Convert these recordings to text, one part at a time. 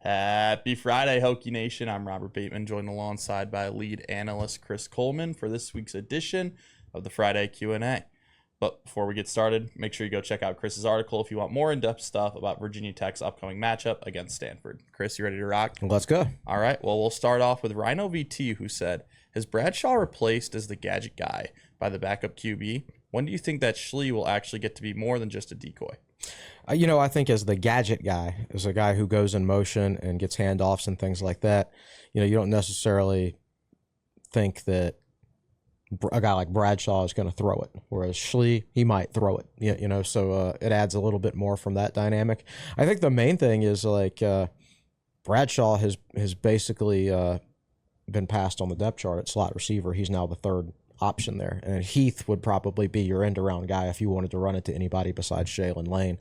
Happy Friday, Hokie Nation. I'm Robert Bateman, joined alongside by lead analyst Chris Coleman for this week's edition of the Friday Q&A. But before we get started, make sure you go check out Chris's article if you want more in-depth stuff about Virginia Tech's upcoming matchup against Stanford. Chris, you ready to rock? Let's go. All right, well, we'll start off with Rhino VT, who said, "Has Bradshaw replaced as the gadget guy by the backup QB? When do you think that Schle will actually get to be more than just a decoy?" I think as the gadget guy, as a guy who goes in motion and gets handoffs and things like that, you don't necessarily think that a guy like Bradshaw is going to throw it, whereas Schle, he might throw it, so it adds a little bit more from that dynamic. I think the main thing is Bradshaw has basically been passed on the depth chart at slot receiver. He's now the third option there, and Heath would probably be your end-around guy if you wanted to run it to anybody besides Jalen Lane.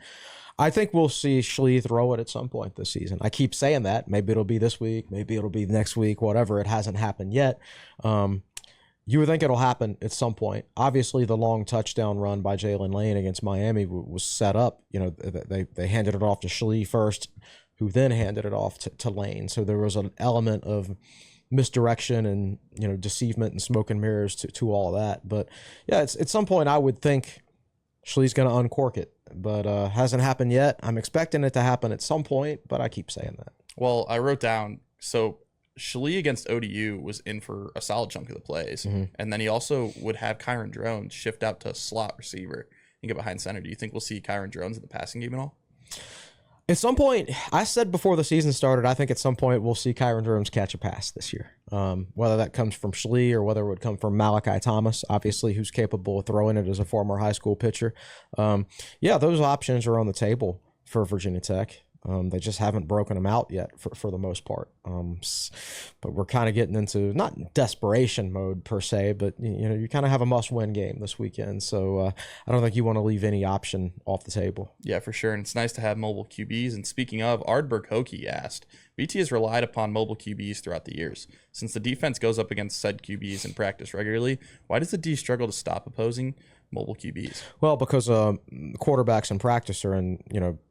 I think we'll see Schle throw it at some point this season. I keep saying that. Maybe it'll be this week, maybe it'll be next week, whatever. It hasn't happened yet. You would think it'll happen at some point. Obviously, the long touchdown run by Jalen Lane against Miami was set up. They handed it off to Schle first, who then handed it off to Lane. So there was an element of misdirection and deceivement and smoke and mirrors to all of that. But yeah, it's at some point I would think Schle's going to uncork it, but hasn't happened yet. I'm expecting it to happen at some point, but I keep saying that. Well, I wrote down, so Schle against ODU was in for a solid chunk of the plays, and then he also would have Kyron Drones shift out to slot receiver and get behind center. Do you think we'll see Kyron Drones in the passing game at all? At some point, I said before the season started, I think at some point we'll see Kyron Drones catch a pass this year. Whether that comes from Schle or whether it would come from Malachi Thomas, obviously, who's capable of throwing it as a former high school pitcher. Those options are on the table for Virginia Tech. They just haven't broken them out yet for the most part. But we're kind of getting into not desperation mode per se, but you kind of have a must-win game this weekend. So I don't think you want to leave any option off the table. Yeah, for sure. And it's nice to have mobile QBs. And speaking of, Ardberg Hokie asked, VT has relied upon mobile QBs throughout the years. Since the defense goes up against said QBs in practice regularly, why does the D struggle to stop opposing mobile QBs? Well, because quarterbacks in practice are in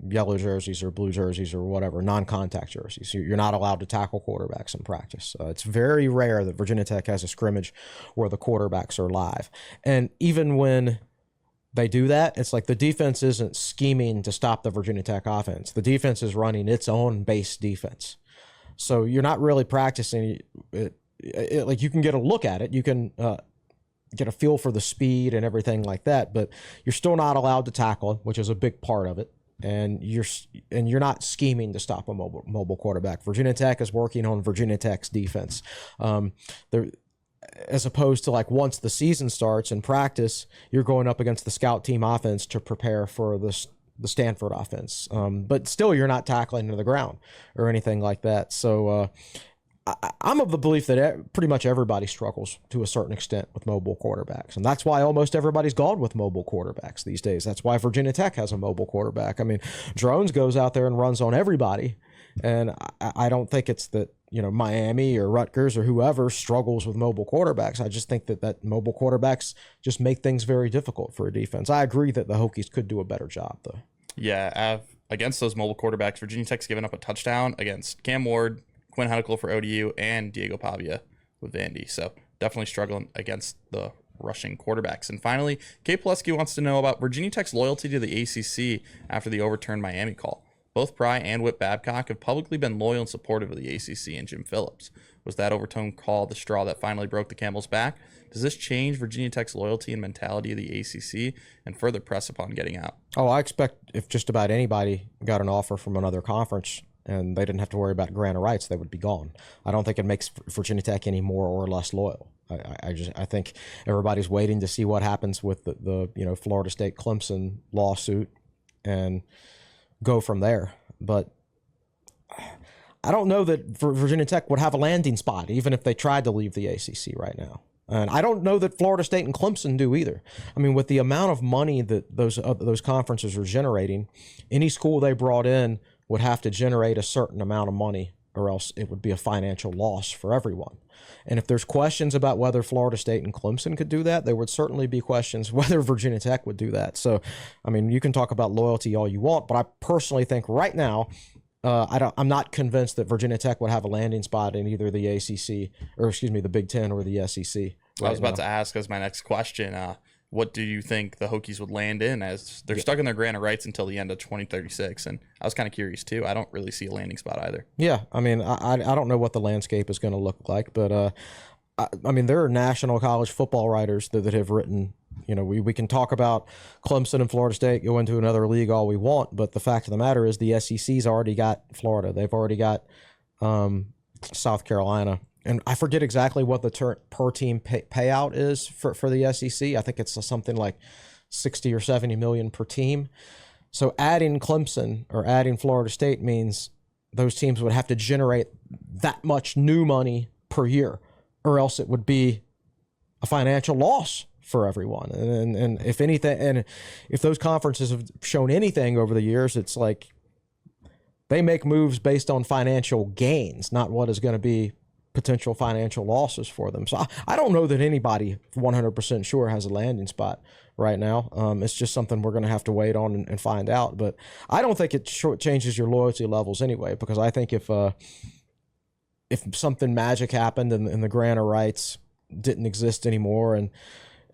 yellow jerseys or blue jerseys or whatever, non-contact jerseys. You're not allowed to tackle quarterbacks in practice. It's very rare that Virginia Tech has a scrimmage where the quarterbacks are live. And even when they do that, it's like the defense isn't scheming to stop the Virginia Tech offense. The defense is running its own base defense. So you're not really practicing it. Like you can get a look at it. You can get a feel for the speed and everything like that, but you're still not allowed to tackle, which is a big part of it. And you're not scheming to stop a mobile quarterback. Virginia Tech is working on Virginia Tech's defense. As opposed to like once the season starts in practice, you're going up against the scout team offense to prepare for the Stanford offense. But still, you're not tackling to the ground or anything like that. So I'm of the belief that pretty much everybody struggles to a certain extent with mobile quarterbacks. And that's why almost everybody's gone with mobile quarterbacks these days. That's why Virginia Tech has a mobile quarterback. I mean, Drones goes out there and runs on everybody. And I don't think it's that, Miami or Rutgers or whoever struggles with mobile quarterbacks. I just think that mobile quarterbacks just make things very difficult for a defense. I agree that the Hokies could do a better job, though. Yeah, against those mobile quarterbacks, Virginia Tech's given up a touchdown against Cam Ward, Quinn Hudickel for ODU, and Diego Pavia with Vandy. So definitely struggling against the rushing quarterbacks. And finally, Kay Pulaski wants to know about Virginia Tech's loyalty to the ACC after the overturned Miami call. Both Pry and Whit Babcock have publicly been loyal and supportive of the ACC and Jim Phillips. Was that overturned call the straw that finally broke the camel's back? Does this change Virginia Tech's loyalty and mentality of the ACC and further press upon getting out? Oh, I expect if just about anybody got an offer from another conference and they didn't have to worry about grant of rights, they would be gone. I don't think it makes Virginia Tech any more or less loyal. I think everybody's waiting to see what happens with the Florida State Clemson lawsuit and go from there. But I don't know that Virginia Tech would have a landing spot even if they tried to leave the ACC right now. And I don't know that Florida State and Clemson do either. I mean, with the amount of money that those conferences are generating, any school they brought in would have to generate a certain amount of money, or else it would be a financial loss for everyone. And if there's questions about whether Florida State and Clemson could do that, there would certainly be questions whether Virginia Tech would do that. So, I mean, you can talk about loyalty all you want, but I personally think right now I'm not convinced that Virginia Tech would have a landing spot in either the ACC or the Big Ten or the SEC. I was about to ask as my next question. What do you think the Hokies would land in, as they're stuck in their grant of rights until the end of 2036? And I was kind of curious too. I don't really see a landing spot either. Yeah, I mean, I don't know what the landscape is going to look like, but I mean, there are national college football writers that have written. We can talk about Clemson and Florida State go into another league all we want, but the fact of the matter is the SEC's already got Florida. They've already got South Carolina. And I forget exactly what the per team payout is for the SEC. I think it's something like 60 or 70 million per team. So adding Clemson or adding Florida State means those teams would have to generate that much new money per year, or else it would be a financial loss for everyone. And if anything, and if those conferences have shown anything over the years, it's like they make moves based on financial gains, not what is going to be potential financial losses for them. So I don't know that anybody 100% sure has a landing spot right now. It's just something we're going to have to wait on and find out. But I don't think it changes your loyalty levels anyway, because I think if something magic happened and the grant of rights didn't exist anymore and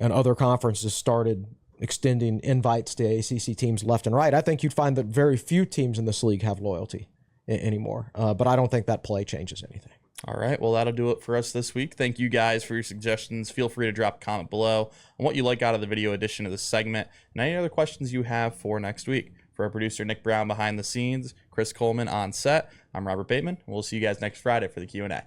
other conferences started extending invites to ACC teams left and right, I think you'd find that very few teams in this league have loyalty anymore. But I don't think that play changes anything. All right, well, that'll do it for us this week. Thank you guys for your suggestions. Feel free to drop a comment below on what you like out of the video edition of this segment and any other questions you have for next week. For our producer, Nick Brown, behind the scenes, Chris Coleman on set, I'm Robert Bateman. We'll see you guys next Friday for the Q&A.